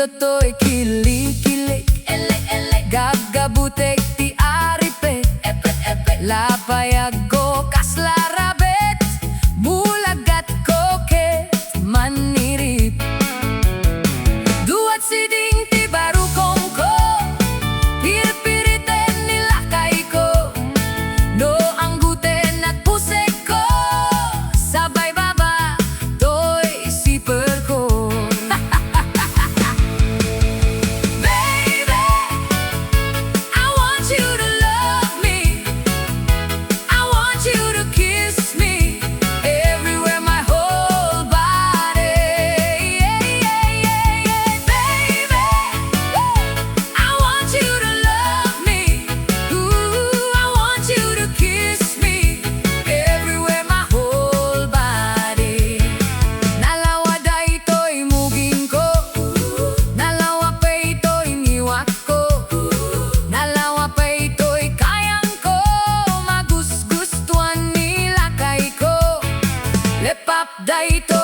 to'y kili-kili, gagabutek ti aripe, lapayag ko kaslarabet, bulagat koket manirip. Duat siding ti barukong ko, pirpiriten nilakay ko, no angguten at pusek ko, sabay baba to'y siper ko. Baby, I want you to love me, I want you to kiss me, everywhere my whole body. Baby, I want you to love me, ooh, I want you to kiss me, everywhere my whole body. Nalawa da ito'y muging ko, nalawa pa ito'y niwak ko, nalawa pa ito'y kayang ko, magusgustuhan nila kay ko, lepap da ito